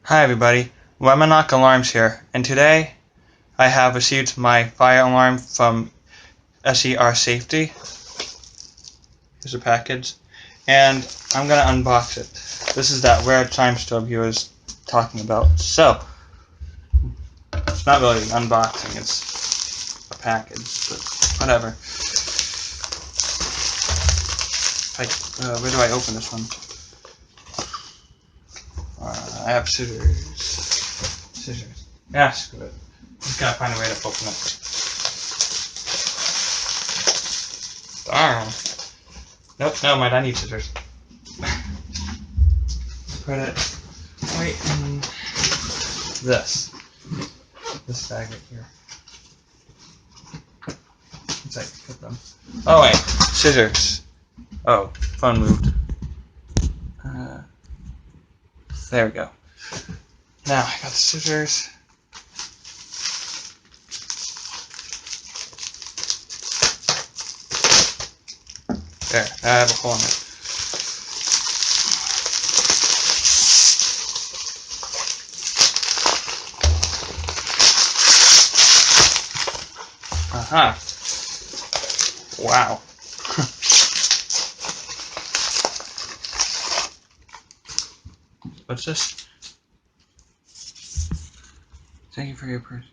Hi everybody, Whemenoc Alarms here, and today I have received my fire alarm from SER Safety. Here's a package, and I'm going to unbox it. This is that rare chime strobe he was talking about. So, it's not really an unboxing, it's a package, but whatever. Where do I open this one? I have scissors. Yeah, screw it. Just gotta find a way to open it. Darn. Nope, never mind, I need scissors. Put it right in this bag right here. Let's like put them. Oh wait, scissors. Oh, phone moved. There we go. Now I got the scissors. There, I have a hole in it. Aha. Wow. What's this? Thank you for your purse.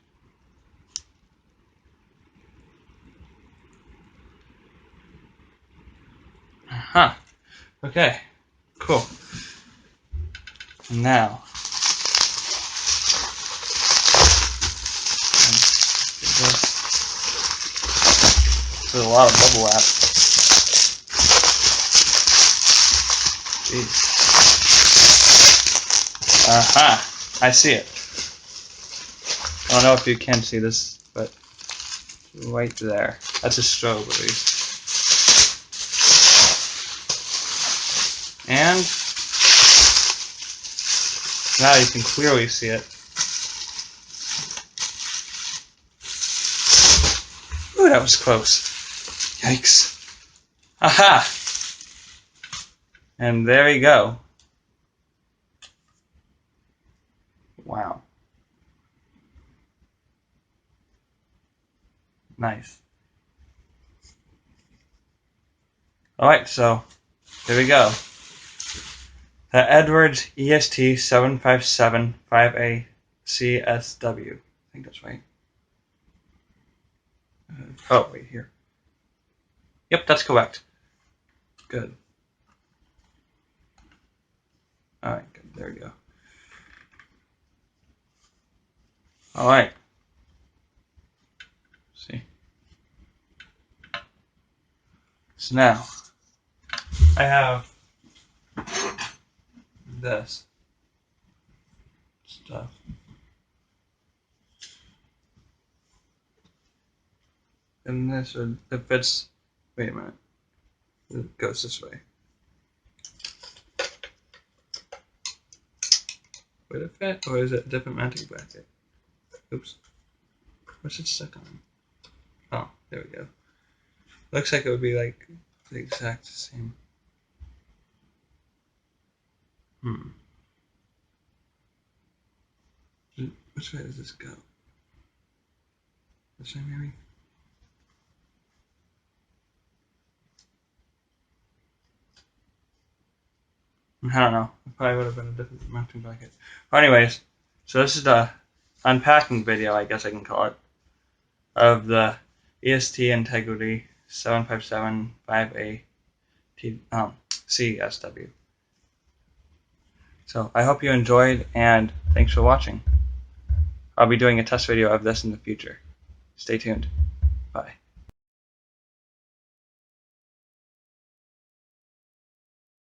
Huh. Okay. Cool. Now. There's a lot of bubble wrap. Jeez. Aha. I see it. I don't know if you can see this, but right there. That's a strobe at least. And now you can clearly see it. Ooh, that was close. Yikes. Aha! And there you go. Wow. Nice. Alright, so there we go. The Edwards EST 7575A CSW. I think that's right. Oh, wait, here. Yep, that's correct. Good. Alright, good. There we go. Alright. See. So now, I have this stuff. And this would, it fits, wait a minute, it goes this way. Would it fit, or is it a different mounting bracket? Oops. What's it stuck on? Oh, there we go. Looks like it would be like the exact same. Which way does this go? This way, maybe? I don't know. It probably would have been a different mounting bracket. But anyways, so this is the unpacking video, I guess I can call it, of the EST Integrity 7575A CSW. So I hope you enjoyed, and thanks for watching. I'll be doing a test video of this in the future. Stay tuned. Bye.